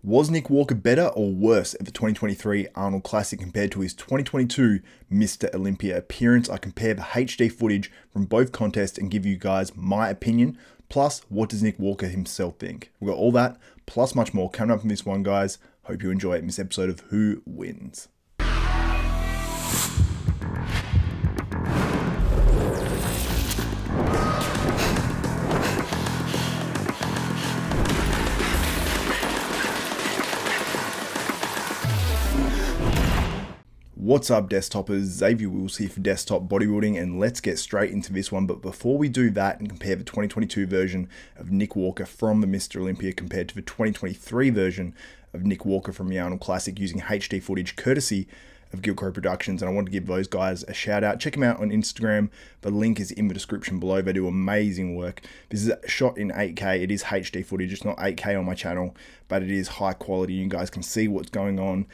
Was Nick Walker better or worse at the 2023 Arnold Classic compared to his 2022 Mr Olympia appearance? I compare the HD footage from both contests and give you guys my opinion. Plus, what does Nick Walker himself think? We've got all that, plus much more coming up in this one, guys. Hope you enjoy it in this episode of Who Wins. What's up, Desktopers? Xavier Wills here for Desktop Bodybuilding, and let's get straight into this one. But before we do that and compare the 2022 version of Nick Walker from the Mr Olympia compared to the 2023 version of Nick Walker from the Arnold Classic using HD footage courtesy of Gilcro Productions, and I want to give those guys a shout out. Check them out on Instagram. The link is in the description below. They do amazing work. This is shot in 8K. It is HD footage. It's not 8K on my channel, but it is high quality. You guys can see what's going on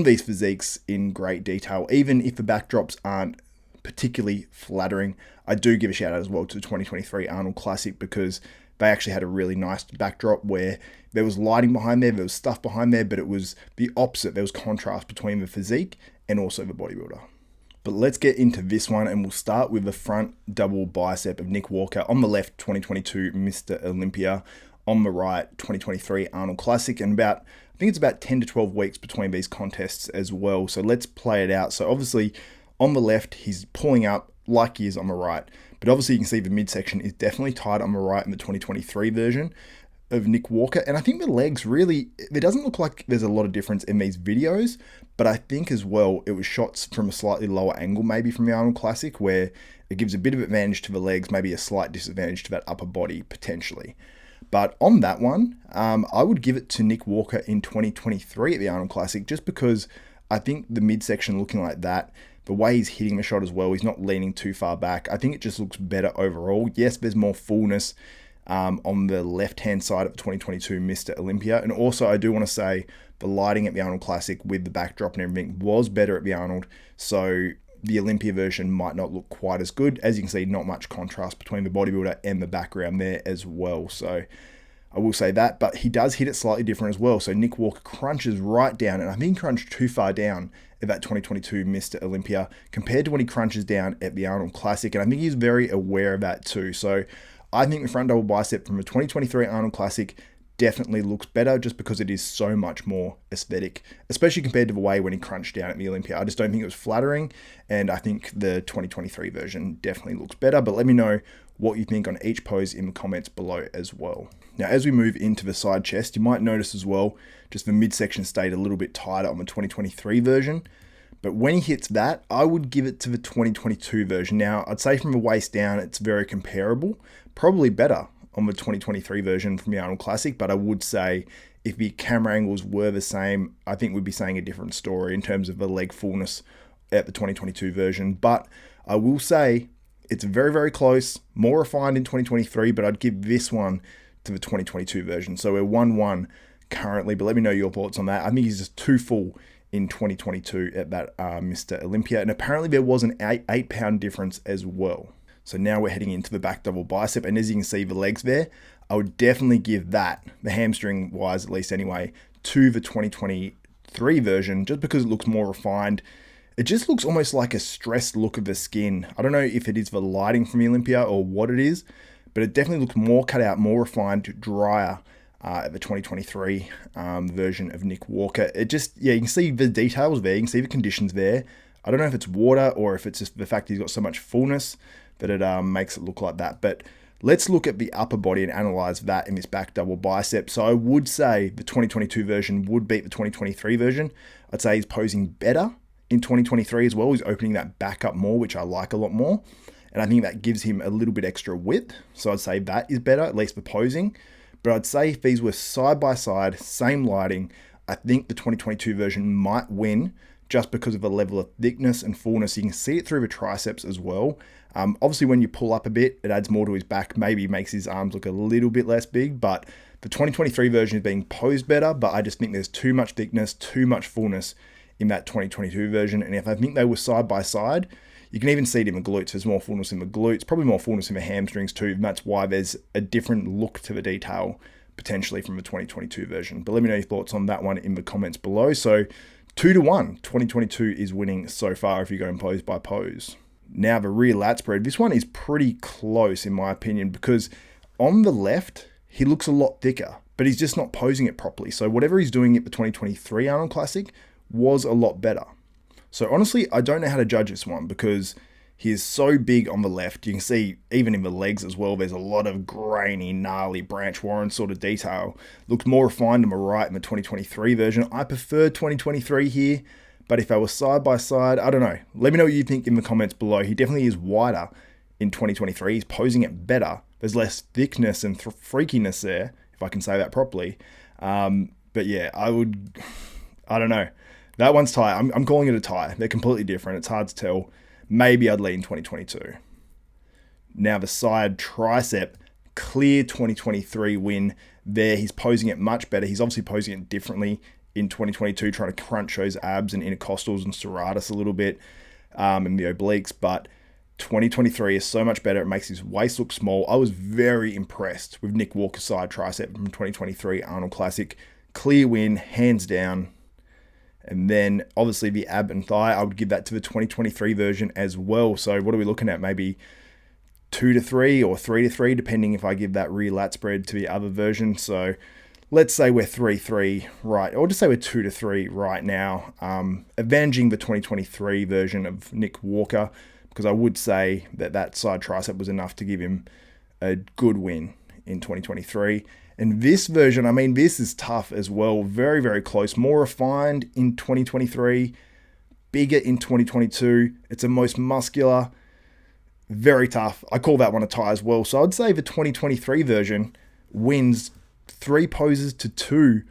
these physiques in great detail. Even if the backdrops aren't particularly flattering, I do give a shout out as well to the 2023 Arnold Classic because they actually had a really nice backdrop where there was lighting behind there was stuff behind there, but it was the opposite. There was contrast between the physique and also the bodybuilder. But let's get into this one, and we'll start with the front double bicep of Nick Walker. On the left, 2022 Mr Olympia. On the right, 2023 Arnold Classic, and I think it's about 10 to 12 weeks between these contests as well. So let's play it out. So obviously on the left, he's pulling up like he is on the right, but obviously you can see the midsection is definitely tight on the right in the 2023 version of Nick Walker. And I think the legs really, it doesn't look like there's a lot of difference in these videos, but I think as well, it was shots from a slightly lower angle, maybe from the Arnold Classic, where it gives a bit of advantage to the legs, maybe a slight disadvantage to that upper body potentially. But on that one, I would give it to Nick Walker in 2023 at the Arnold Classic, just because I think the midsection looking like that, the way he's hitting the shot as well, he's not leaning too far back. I think it just looks better overall. Yes, there's more fullness on the left-hand side of 2022 Mr Olympia. And also, I do want to say the lighting at the Arnold Classic with the backdrop and everything was better at the Arnold. So the Olympia version might not look quite as good. As you can see, not much contrast between the bodybuilder and the background there as well. So I will say that, but he does hit it slightly different as well. So Nick Walker crunches right down, and I think he crunched too far down at that 2022 Mr Olympia compared to when he crunches down at the Arnold Classic. And I think he's very aware of that too. So I think the front double bicep from the 2023 Arnold Classic definitely looks better just because it is so much more aesthetic, especially compared to the way when he crunched down at the Olympia. I just don't think it was flattering, and I think the 2023 version definitely looks better. But let me know what you think on each pose in the comments below as well. Now, as we move into the side chest, you might notice as well, just the midsection stayed a little bit tighter on the 2023 version. But when he hits that, I would give it to the 2022 version. Now, I'd say from the waist down, it's very comparable, probably better on the 2023 version from the Arnold Classic, but I would say if the camera angles were the same, I think we'd be saying a different story in terms of the leg fullness at the 2022 version. But I will say it's very, very close, more refined in 2023, but I'd give this one to the 2022 version. So we're 1-1 currently, but let me know your thoughts on that. I think he's just too full in 2022 at that Mr Olympia, and apparently there was an 8-pound difference as well. So now we're heading into the back double bicep, and as you can see the legs there, I would definitely give that, the hamstring wise at least anyway, to the 2023 version just because it looks more refined. It just looks almost like a stressed look of the skin. I don't know if it is the lighting from the Olympia or what it is, but it definitely looks more cut out, more refined, drier at the 2023 version of Nick Walker. It just, yeah, you can see the details there, you can see the conditions there. I don't know if it's water or if it's just the fact he's got so much fullness that it makes it look like that. But let's look at the upper body and analyze that in this back double bicep. So I would say the 2022 version would beat the 2023 version. I'd say he's posing better in 2023 as well. He's opening that back up more, which I like a lot more. And I think that gives him a little bit extra width. So I'd say that is better, at least for posing. But I'd say if these were side by side, same lighting, I think the 2022 version might win just because of the level of thickness and fullness. You can see it through the triceps as well. Obviously, when you pull up a bit, it adds more to his back, maybe makes his arms look a little bit less big, but the 2023 version is being posed better, but I just think there's too much thickness, too much fullness in that 2022 version. And if I think they were side by side, you can even see it in the glutes. There's more fullness in the glutes, probably more fullness in the hamstrings too. And that's why there's a different look to the detail potentially from the 2022 version. But let me know your thoughts on that one in the comments below. So 2-1, 2022 is winning so far if you go in pose by pose. Now the rear lat spread, this one is pretty close in my opinion, because on the left, he looks a lot thicker, but he's just not posing it properly. So whatever he's doing at the 2023 Arnold Classic was a lot better. So honestly, I don't know how to judge this one because he is so big on the left. You can see even in the legs as well, there's a lot of grainy, gnarly branch warren sort of detail. Looks more refined on the right in the 2023 version. I prefer 2023 here, but if I was side by side, I don't know. Let me know what you think in the comments below. He definitely is wider in 2023. He's posing it better. There's less thickness and freakiness there, if I can say that properly. But yeah, I don't know. That one's tie. I'm calling it a tie. They're completely different. It's hard to tell. Maybe I'd lean 2022. Now the side tricep, clear 2023 win there. He's posing it much better. He's obviously posing it differently in 2022, trying to crunch those abs and intercostals and serratus a little bit, and the obliques. But 2023 is so much better. It makes his waist look small. I was very impressed with Nick Walker's side tricep from 2023 Arnold Classic. Clear win, hands down. And then obviously the ab and thigh, I would give that to the 2023 version as well. So what are we looking at? Maybe 2-3 or 3-3, depending if I give that rear lat spread to the other version. So let's say we're 3-3 right, or just say we're 2-3 right now, avenging the 2023 version of Nick Walker, because I would say that that side tricep was enough to give him a good win in 2023. And this version, I mean, this is tough as well. Very, very close. More refined in 2023. Bigger in 2022. It's the most muscular. Very tough. I call that one a tie as well. So I'd say the 2023 version wins 3 poses to 2.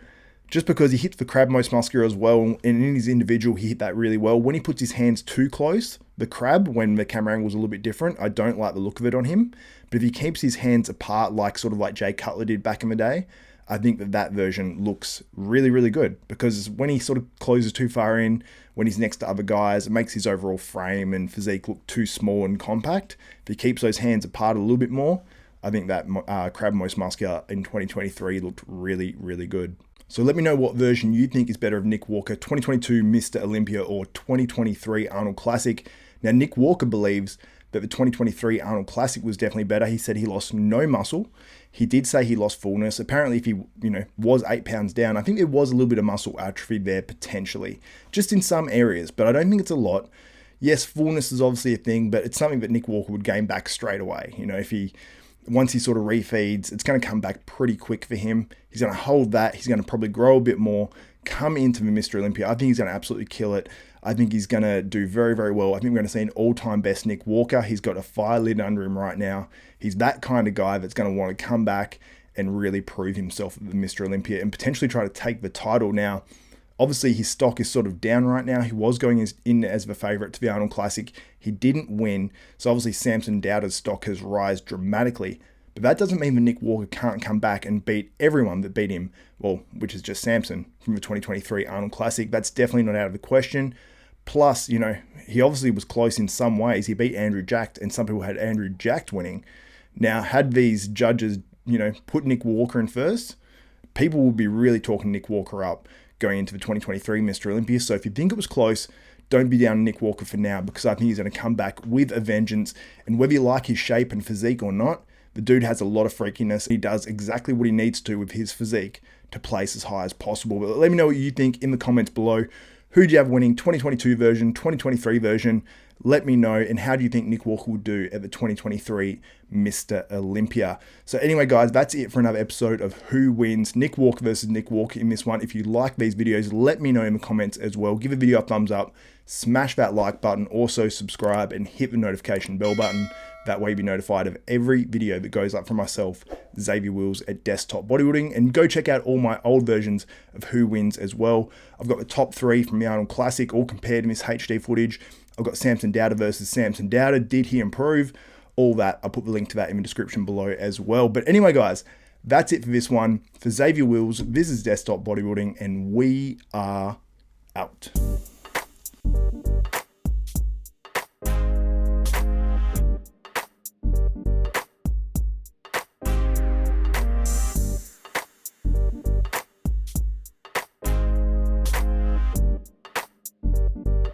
Just because he hits the crab most muscular as well. And in his individual, he hit that really well. When he puts his hands too close, the crab, when the camera angle is a little bit different, I don't like the look of it on him. But if he keeps his hands apart, sort of like Jay Cutler did back in the day, I think that version looks really, really good. Because when he sort of closes too far in, when he's next to other guys, it makes his overall frame and physique look too small and compact. If he keeps those hands apart a little bit more, I think that crab most muscular in 2023 looked really, really good. So let me know what version you think is better of Nick Walker, 2022 Mr Olympia or 2023 Arnold Classic. Now, Nick Walker believes that the 2023 Arnold Classic was definitely better. He said he lost no muscle. He did say he lost fullness. Apparently, if he was 8 pounds down, I think there was a little bit of muscle atrophy there potentially, just in some areas, but I don't think it's a lot. Yes, fullness is obviously a thing, but it's something that Nick Walker would gain back straight away. Once he sort of refeeds, it's going to come back pretty quick for him. He's going to hold that. He's going to probably grow a bit more, come into the Mr. Olympia. I think he's going to absolutely kill it. I think he's going to do very, very well. I think we're going to see an all-time best Nick Walker. He's got a fire lit under him right now. He's that kind of guy that's going to want to come back and really prove himself at the Mr. Olympia and potentially try to take the title. Now, obviously, his stock is sort of down right now. He was going in as the favorite to the Arnold Classic. He didn't win. So obviously, Samson Dowda's stock has risen dramatically. But that doesn't mean that Nick Walker can't come back and beat everyone that beat him, well, which is just Samson from the 2023 Arnold Classic. That's definitely not out of the question. Plus, he obviously was close in some ways. He beat Andrew Jacked, and some people had Andrew Jacked winning. Now, had these judges, put Nick Walker in first, people will be really talking Nick Walker up going into the 2023 Mr. Olympia. So if you think it was close, don't be down Nick Walker for now, because I think he's going to come back with a vengeance. And whether you like his shape and physique or not, the dude has a lot of freakiness. He does exactly what he needs to with his physique to place as high as possible. But let me know what you think in the comments below. Who do you have winning 2022 version, 2023 version? Let me know. And how do you think Nick Walker will do at the 2023 Mr. Olympia? So anyway, guys, that's it for another episode of Who Wins, Nick Walker versus Nick Walker in this one. If you like these videos, let me know in the comments as well. Give the video a thumbs up, smash that like button, also subscribe and hit the notification bell button. That way you'll be notified of every video that goes up from myself, Xavier Wills at Desktop Bodybuilding. And go check out all my old versions of Who Wins as well. I've got the top 3 from the Arnold Classic, all compared in this HD footage. I've got Samson Dowda versus Samson Dowda. Did he improve? All that. I'll put the link to that in the description below as well. But anyway, guys, that's it for this one. For Xavier Wills, this is Desktop Bodybuilding, and we are out. you.